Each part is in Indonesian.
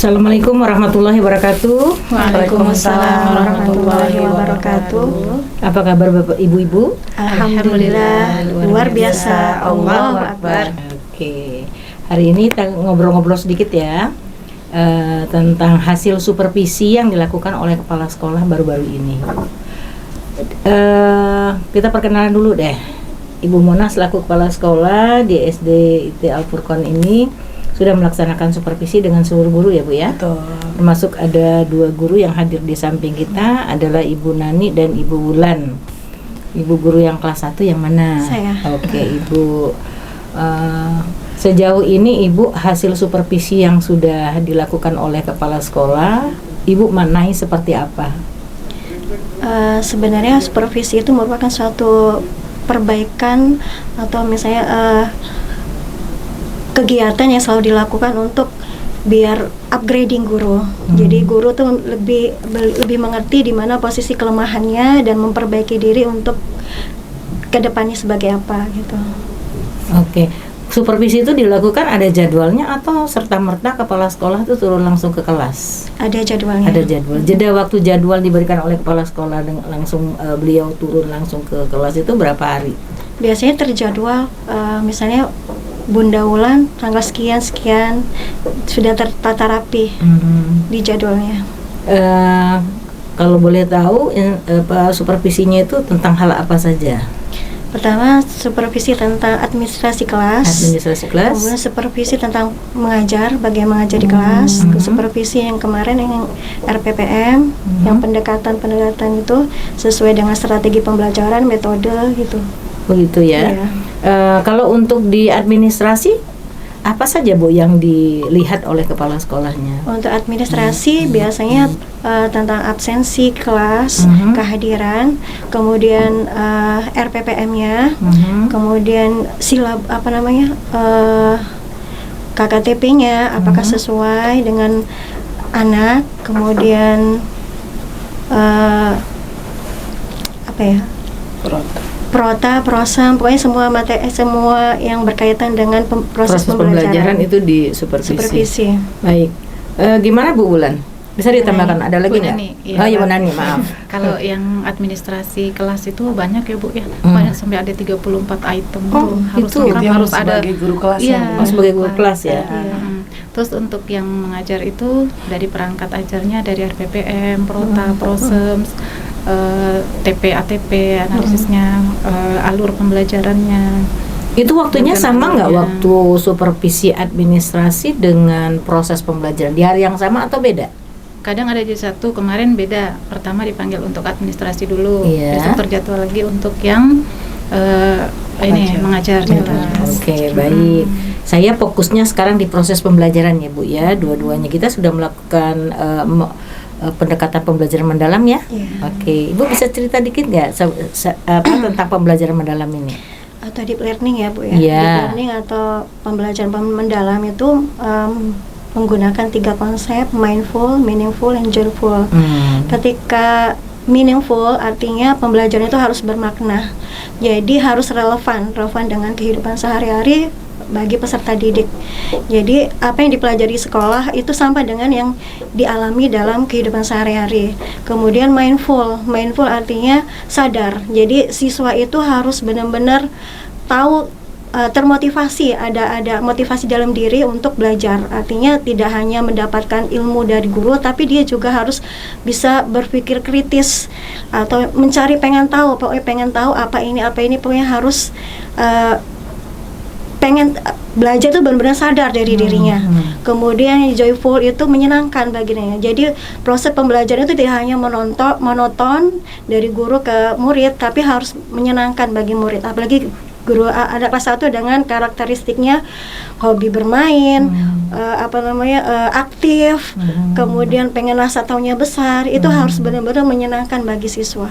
Assalamualaikum warahmatullahi wabarakatuh. Waalaikumsalam warahmatullahi wabarakatuh. Apa kabar Bapak Ibu-ibu? Alhamdulillah, luar biasa. Allahu Akbar. Oke, hari ini kita ngobrol-ngobrol sedikit ya tentang hasil supervisi yang dilakukan oleh kepala sekolah baru-baru ini. Kita perkenalan dulu deh. Ibu Mona selaku kepala sekolah di SD IT Al Furqon ini sudah melaksanakan supervisi dengan seluruh guru ya Bu ya. Betul. Termasuk ada 2 guru yang hadir di samping kita adalah Ibu Nani dan Ibu Wulan. Ibu guru yang kelas 1 yang mana? Saya. Oke, Ibu. Sejauh ini Ibu hasil supervisi yang sudah dilakukan oleh kepala sekolah, Ibu maknai seperti apa? Sebenarnya supervisi itu merupakan suatu perbaikan atau misalnya kegiatan yang selalu dilakukan untuk biar upgrading guru. Jadi guru tuh lebih mengerti di mana posisi kelemahannya dan memperbaiki diri untuk kedepannya sebagai apa gitu. Oke. Supervisi itu dilakukan ada jadwalnya atau serta-merta kepala sekolah itu turun langsung ke kelas? Ada jadwalnya. Ada jadwal. Jeda waktu jadwal diberikan oleh kepala sekolah langsung beliau turun langsung ke kelas itu berapa hari? Biasanya terjadwal, misalnya Bunda Wulan tanggal sekian sudah tertata rapi di jadwalnya. Kalau boleh tahu supervisinya itu tentang hal apa saja? Pertama, supervisi tentang administrasi kelas. Kemudian supervisi tentang mengajar, bagaimana mengajar di kelas. Supervisi yang kemarin yang RPPM, yang pendekatan itu sesuai dengan strategi pembelajaran, metode gitu. Begitu ya. Iya. Kalau untuk di administrasi apa saja Bu yang dilihat oleh kepala sekolahnya? Untuk administrasi biasanya tentang absensi kelas, kehadiran, kemudian RPPM-nya, kemudian KKTP-nya apakah sesuai dengan anak, kemudian Prota, prosam, pokoknya semua yang berkaitan dengan proses pembelajaran itu di supervisi. Baik. Gimana Bu Wulan? Bisa ditambahkan ada lagi nggak? Ya, Bu Nani, maaf. Kalau yang administrasi kelas itu banyak ya Bu ya. Banyak sampai ada 34 item tuh. Harus ada sebagai guru kelas ya. Sebagai guru kelas ya. Terus untuk yang mengajar itu dari perangkat ajarnya dari RPPM, Prota, Prosems, TP, ATP, analisisnya, alur pembelajarannya. Itu waktunya sama nggak waktu supervisi administrasi dengan proses pembelajaran? Di hari yang sama atau beda? Kadang ada jadi satu, kemarin beda. Pertama dipanggil untuk administrasi dulu, besok terjadwal lagi untuk yang mengajar. Oke, baik. Saya fokusnya sekarang di proses pembelajaran ya Bu ya. Dua-duanya kita sudah melakukan pendekatan pembelajaran mendalam ya. Oke, Ibu bisa cerita dikit nggak tentang pembelajaran mendalam ini? Atau deep learning ya Bu ya. Deep learning atau pembelajaran mendalam itu menggunakan 3 konsep: mindful, meaningful, and joyful. Ketika meaningful artinya pembelajaran itu harus bermakna. Jadi harus relevan dengan kehidupan sehari-hari bagi peserta didik. Jadi apa yang dipelajari sekolah itu sama dengan yang dialami dalam kehidupan sehari-hari. Kemudian mindful artinya sadar. Jadi siswa itu harus benar-benar tahu, termotivasi, ada motivasi dalam diri untuk belajar. Artinya tidak hanya mendapatkan ilmu dari guru, tapi dia juga harus bisa berpikir kritis atau pengen tahu apa ini, pokoknya harus pengen belajar tuh benar-benar sadar dari dirinya. Kemudian joyful itu menyenangkan baginya. Jadi proses pembelajaran itu tidak hanya monoton dari guru ke murid, tapi harus menyenangkan bagi murid. Apalagi guru ada kelas 1 dengan karakteristiknya hobi bermain, aktif, kemudian pengen rasa taunya besar, itu harus benar-benar menyenangkan bagi siswa.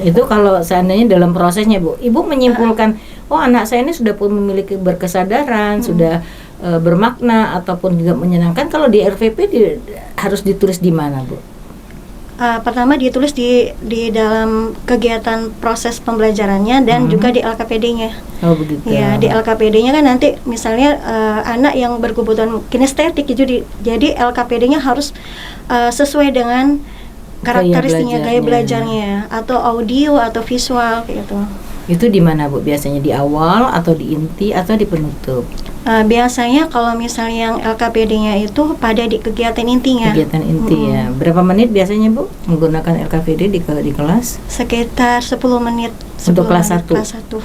Itu kalau seandainya dalam prosesnya Bu, Ibu menyimpulkan, oh anak saya ini sudah pun memiliki berkesadaran, sudah bermakna ataupun juga menyenangkan. Kalau di RVP harus ditulis di mana Bu? pertama ditulis di dalam kegiatan proses pembelajarannya dan juga di LKPD-nya. Oh begitu. Ya, di LKPD-nya kan nanti misalnya anak yang berkebutuhan kinestetik itu jadi LKPD-nya harus sesuai dengan karakteristiknya, gaya belajarnya, atau audio atau visual gitu. Itu di mana Bu? Biasanya di awal atau di inti atau di penutup? Biasanya kalau misalnya yang LKPD-nya itu pada di kegiatan intinya. Kegiatan inti ya. Berapa menit biasanya Bu menggunakan LKPD di kelas? Sekitar 10 menit. Untuk kelas 1? Kelas 1.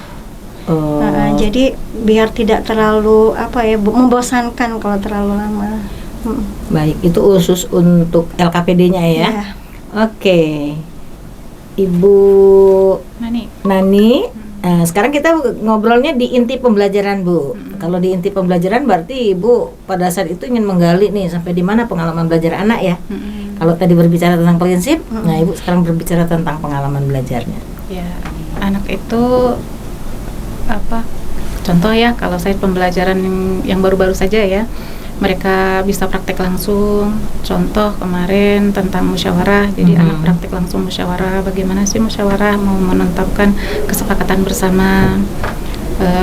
Jadi biar tidak terlalu membosankan kalau terlalu lama. Baik, itu khusus untuk LKPD-nya ya. Ya. Oke. Ibu Nani. Nah, sekarang kita ngobrolnya di inti pembelajaran Bu. Kalau di inti pembelajaran berarti Ibu pada saat itu ingin menggali nih sampai di mana pengalaman belajar anak ya. Kalau tadi berbicara tentang prinsip, nah Ibu sekarang berbicara tentang pengalaman belajarnya. Ya, anak itu contoh ya, kalau saya pembelajaran yang baru-baru saja ya, mereka bisa praktek langsung. Contoh kemarin tentang musyawarah, jadi anak praktek langsung musyawarah, bagaimana sih musyawarah, mau menetapkan kesepakatan bersama.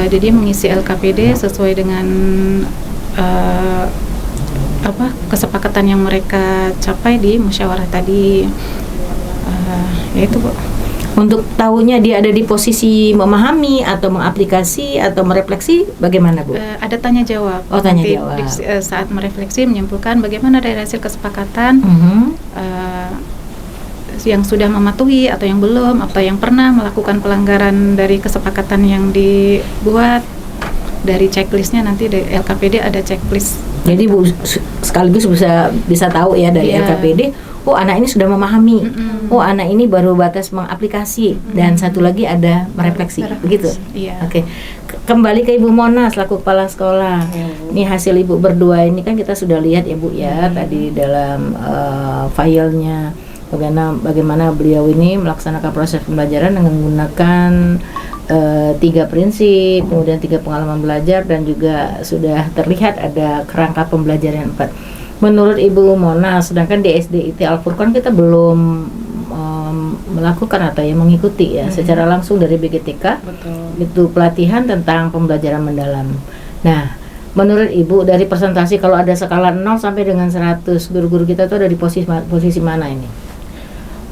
Jadi mengisi LKPD sesuai dengan kesepakatan yang mereka capai di musyawarah tadi. Yaitu Bu. Untuk tahunya dia ada di posisi memahami atau mengaplikasi atau merefleksi, bagaimana Bu? Ada tanya jawab. Oh, tanya jawab. Saat merefleksi menyimpulkan bagaimana dari hasil kesepakatan, yang sudah mematuhi atau yang belum, atau yang pernah melakukan pelanggaran dari kesepakatan yang dibuat. Dari checklistnya nanti di LKPD ada checklist. Jadi Bu sekaligus bisa tahu ya dari LKPD. Oh, anak ini sudah memahami. Oh, anak ini baru batas mengaplikasi. Dan satu lagi ada merefleksi. Begitu? Iya. Oke. Kembali ke Ibu Mona selaku kepala sekolah. Ini hasil Ibu berdua ini kan kita sudah lihat ya Bu ya, tadi dalam filenya bagaimana beliau ini melaksanakan proses pembelajaran dengan menggunakan 3 prinsip, kemudian 3 pengalaman belajar, dan juga sudah terlihat ada kerangka pembelajaran 4. Menurut Ibu Mona, sedangkan di SDIT Al-Furqan kita belum melakukan atau mengikuti ya secara langsung dari BGTK. Betul. Itu pelatihan tentang pembelajaran mendalam. Nah, menurut Ibu dari presentasi kalau ada skala 0 sampai dengan 100, guru-guru kita tuh ada di posisi mana ini?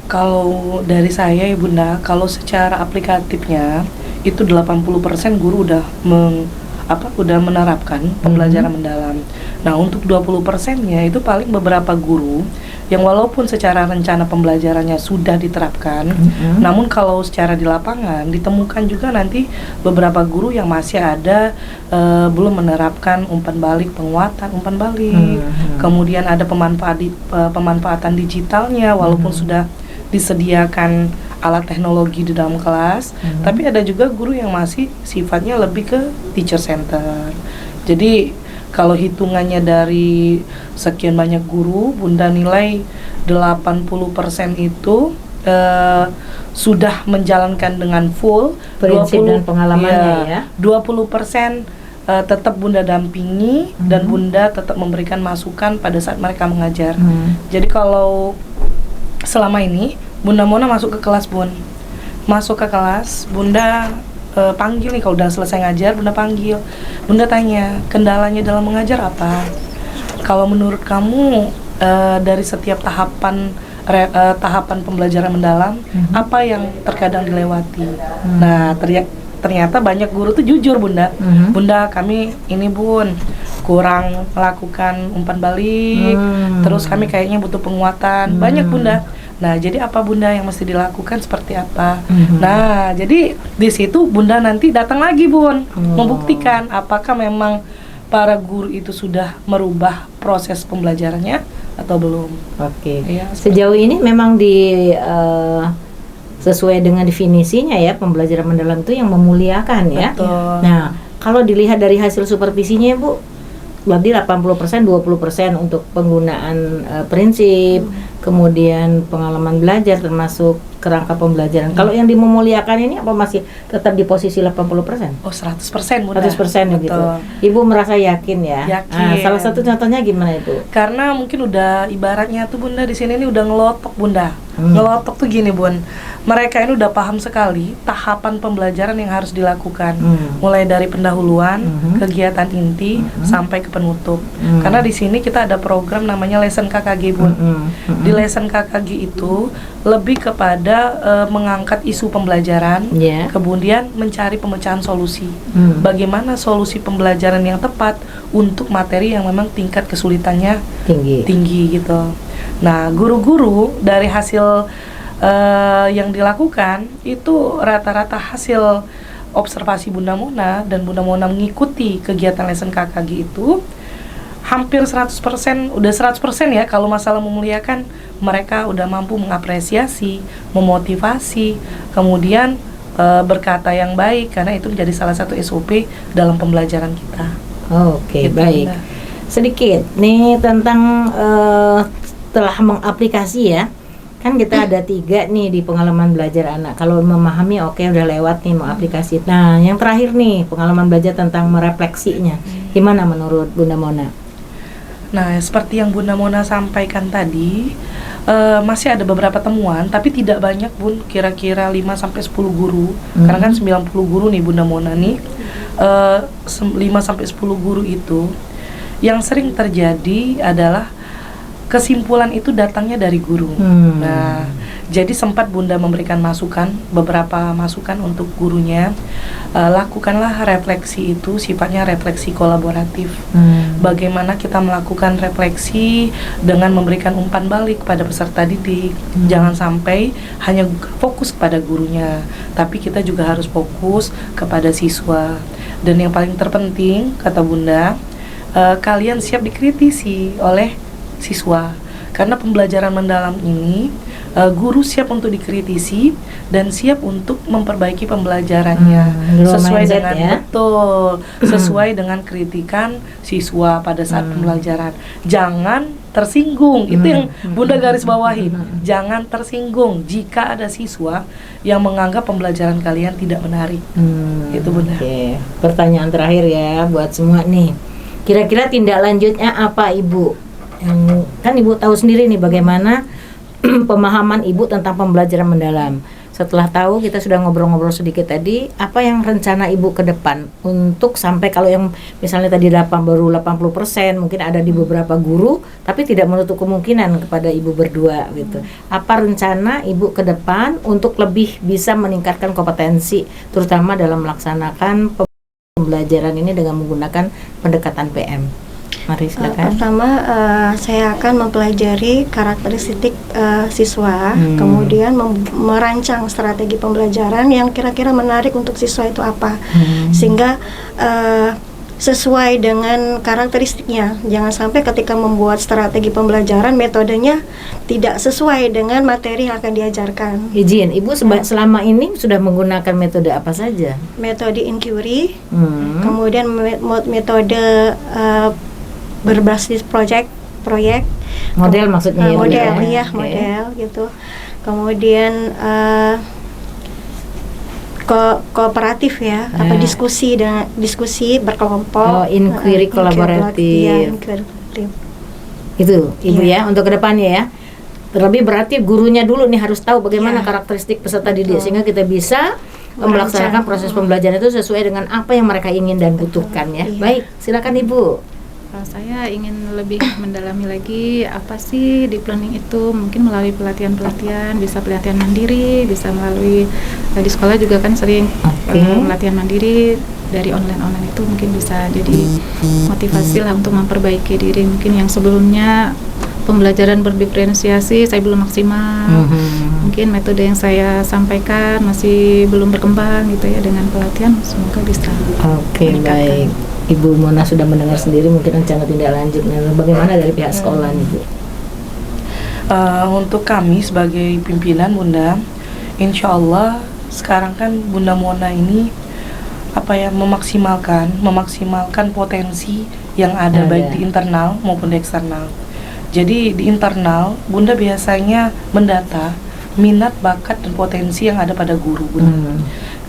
Kalau dari saya Ibunda, kalau secara aplikatifnya itu 80% guru udah menerapkan pembelajaran mendalam. Nah, untuk 20%-nya itu paling beberapa guru yang walaupun secara rencana pembelajarannya sudah diterapkan, namun kalau secara di lapangan ditemukan juga nanti beberapa guru yang masih ada belum menerapkan umpan balik, penguatan umpan balik. Kemudian ada pemanfaatan digitalnya walaupun sudah disediakan alat teknologi di dalam kelas, tapi ada juga guru yang masih sifatnya lebih ke teacher center. Jadi kalau hitungannya dari sekian banyak guru, Bunda nilai 80% itu sudah menjalankan dengan full prinsip dan pengalamannya ya. 20% tetap Bunda dampingi dan Bunda tetap memberikan masukan pada saat mereka mengajar. Jadi kalau selama ini Bunda Mona masuk ke kelas Bunda panggil nih, kalau udah selesai ngajar Bunda panggil, Bunda tanya kendalanya dalam mengajar apa. Kalau menurut kamu dari setiap tahapan pembelajaran mendalam apa yang terkadang dilewati. Nah ternyata banyak guru tuh jujur Bunda. Bunda kami ini Bun kurang melakukan umpan balik, terus kami kayaknya butuh penguatan. Banyak Bunda. Nah, jadi apa Bunda yang mesti dilakukan seperti apa? Nah, jadi di situ Bunda nanti datang lagi Bun, membuktikan apakah memang para guru itu sudah merubah proses pembelajarannya atau belum. Oke. Ya, sejauh ini memang sesuai dengan definisinya ya, pembelajaran mendalam itu yang memuliakan ya. Betul. Nah, kalau dilihat dari hasil supervisinya Bu, berarti 80%, 20% untuk penggunaan prinsip, kemudian pengalaman belajar termasuk kerangka pembelajaran. Kalau yang dimemuliakan ini apa masih tetap di posisi 80%? Oh, 100% Bunda. 100% gitu. Ibu merasa yakin ya? Yakin. Salah satu contohnya gimana Ibu? Karena mungkin udah ibaratnya tuh Bunda di sini ini udah ngelotok Bunda. Ngelotok tuh gini Bun. Mereka ini udah paham sekali tahapan pembelajaran yang harus dilakukan. Mulai dari pendahuluan, kegiatan inti sampai ke penutup. Karena di sini kita ada program namanya lesson KKG Bun. Di lesson KKG itu lebih kepada mengangkat isu pembelajaran, kemudian mencari pemecahan solusi. Bagaimana solusi pembelajaran yang tepat untuk materi yang memang tingkat kesulitannya tinggi gitu. Nah, guru-guru dari hasil yang dilakukan itu rata-rata hasil observasi Bunda Mona, dan Bunda Mona mengikuti kegiatan lesson KKG itu hampir 100%, udah 100% ya. Kalau masalah memuliakan, mereka udah mampu mengapresiasi, memotivasi, kemudian berkata yang baik, karena itu menjadi salah satu SOP dalam pembelajaran kita. Oke, Gitu, baik. Bunda. Sedikit nih tentang telah mengaplikasi ya. Kan kita ada 3 nih di pengalaman belajar anak. Kalau memahami oke, udah lewat nih mengaplikasi. Nah, yang terakhir nih pengalaman belajar tentang merefleksinya. Gimana menurut Bunda Mona? Nah, seperti yang Bunda Mona sampaikan tadi, masih ada beberapa temuan, tapi tidak banyak Bun, kira-kira 5-10 guru. Karena kan 90 guru nih Bunda Mona nih. 5-10 guru itu yang sering terjadi adalah kesimpulan itu datangnya dari guru. Nah, jadi sempat Bunda memberikan beberapa masukan untuk gurunya. Lakukanlah refleksi itu, sifatnya refleksi kolaboratif. Bagaimana kita melakukan refleksi dengan memberikan umpan balik pada peserta didik. Jangan sampai hanya fokus pada gurunya, tapi kita juga harus fokus kepada siswa. Dan yang paling terpenting, kata Bunda, kalian siap dikritisi oleh siswa, karena pembelajaran mendalam ini guru siap untuk dikritisi dan siap untuk memperbaiki pembelajarannya sesuai dengan sesuai dengan kritikan siswa pada saat pembelajaran. Jangan tersinggung, itu yang Bunda garis bawahi. Jangan tersinggung jika ada siswa yang menganggap pembelajaran kalian tidak menarik. Itu Bunda. Oke. Pertanyaan terakhir ya buat semua nih. Kira-kira tindak lanjutnya apa Ibu? Kan Ibu tahu sendiri nih bagaimana pemahaman Ibu tentang pembelajaran mendalam. Setelah tahu, kita sudah ngobrol-ngobrol sedikit tadi, apa yang rencana Ibu ke depan untuk sampai kalau yang misalnya tadi baru 80%, mungkin ada di beberapa guru, tapi tidak menutup kemungkinan kepada Ibu berdua gitu. Apa rencana Ibu ke depan untuk lebih bisa meningkatkan kompetensi, terutama dalam melaksanakan pembelajaran ini dengan menggunakan pendekatan PM? Mari silakan. Pertama, saya akan mempelajari karakteristik siswa, kemudian merancang strategi pembelajaran yang kira-kira menarik untuk siswa itu apa, sehingga sesuai dengan karakteristiknya. Jangan sampai ketika membuat strategi pembelajaran metodenya tidak sesuai dengan materi yang akan diajarkan. Izin, Ibu selama ini sudah menggunakan metode apa saja? Metode inquiry, kemudian metode berbasis proyek, model maksudnya model gitu. Kemudian kooperatif ya, apa diskusi berkelompok. Inquiry kolaboratif. Itu Ibu ya untuk kedepannya ya. Terlebih berarti gurunya dulu nih harus tahu bagaimana karakteristik peserta didik, sehingga kita bisa melaksanakan proses pembelajaran itu sesuai dengan apa yang mereka ingin dan butuhkan ya. Baik, silakan Ibu. Saya ingin lebih mendalami lagi apa sih deep learning itu, mungkin melalui pelatihan-pelatihan, bisa pelatihan mandiri, bisa melalui di sekolah juga kan sering pelatihan mandiri dari online itu, mungkin bisa jadi motivasi lah untuk memperbaiki diri. Mungkin yang sebelumnya pembelajaran berdiferensiasi saya belum maksimal, mungkin metode yang saya sampaikan masih belum berkembang gitu ya, dengan pelatihan semoga bisa. Oke, baik. Ibu Mona sudah mendengar sendiri mungkin rencana tindak lanjutnya. Bagaimana dari pihak sekolah nih Bu? Untuk kami sebagai pimpinan Bunda, insya Allah sekarang kan Bunda Mona ini memaksimalkan potensi yang ada baik di internal maupun di eksternal. Jadi di internal Bunda biasanya mendata minat, bakat, dan potensi yang ada pada guru, Bunda.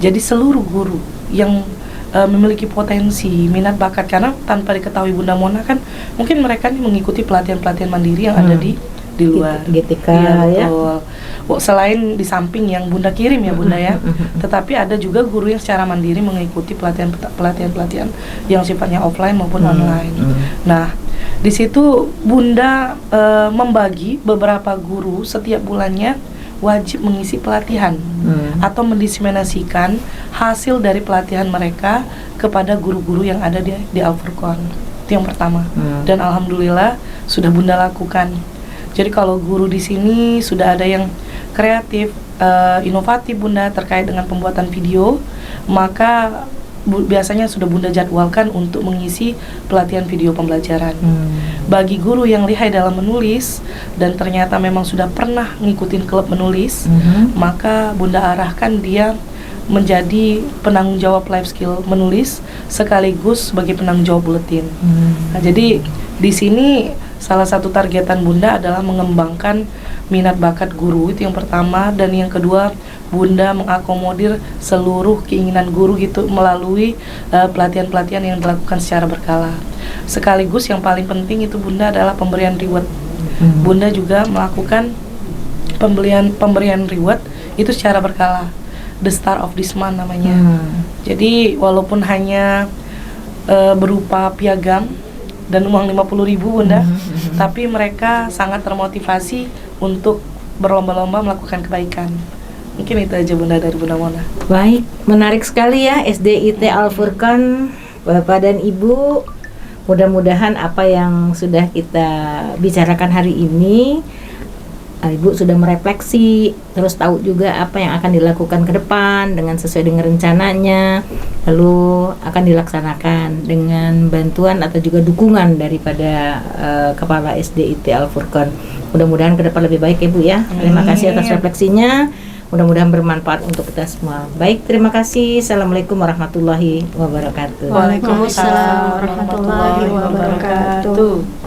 Jadi seluruh guru yang memiliki potensi, minat, bakat, karena tanpa diketahui Bunda Mona kan mungkin mereka nih mengikuti pelatihan-pelatihan mandiri yang ada di luar. GTK Iya, betul. Selain di samping yang Bunda kirim ya Bunda ya, tetapi ada juga guru yang secara mandiri mengikuti pelatihan-pelatihan yang sifatnya offline maupun online. Nah, di situ Bunda membagi beberapa guru setiap bulannya wajib mengisi pelatihan atau mendiseminasikan hasil dari pelatihan mereka kepada guru-guru yang ada di Al-Furqan. Itu yang pertama. Dan alhamdulillah sudah Bunda lakukan. Jadi kalau guru di sini sudah ada yang kreatif, inovatif Bunda terkait dengan pembuatan video, maka biasanya sudah Bunda jadwalkan untuk mengisi pelatihan video pembelajaran. Bagi guru yang lihai dalam menulis dan ternyata memang sudah pernah ngikutin klub menulis, maka Bunda arahkan dia menjadi penanggung jawab life skill menulis sekaligus sebagai penanggung jawab buletin. Nah, jadi di sini salah satu targetan Bunda adalah mengembangkan minat bakat guru, itu yang pertama, dan yang kedua Bunda mengakomodir seluruh keinginan guru gitu melalui pelatihan-pelatihan yang dilakukan secara berkala. Sekaligus yang paling penting itu Bunda adalah pemberian reward. Bunda juga melakukan pemberian reward itu secara berkala. The Star of this month namanya. Jadi walaupun hanya berupa piagam dan uang 50.000 Bunda, tapi mereka sangat termotivasi untuk berlomba-lomba melakukan kebaikan. Mungkin itu aja Bunda dari Bunda Mona. Baik, menarik sekali ya SDIT Al-Furqan, Bapak dan Ibu. Mudah-mudahan apa yang sudah kita bicarakan hari ini, Ibu sudah merefleksi, terus tahu juga apa yang akan dilakukan ke depan dengan sesuai dengan rencananya, lalu akan dilaksanakan dengan bantuan atau juga dukungan daripada Kepala SDIT Al-Furqan. Mudah-mudahan ke depan lebih baik Ibu ya. Terima kasih atas refleksinya. Mudah-mudahan bermanfaat untuk kita semua. Baik, terima kasih. Assalamualaikum warahmatullahi wabarakatuh. Waalaikumsalam warahmatullahi wabarakatuh.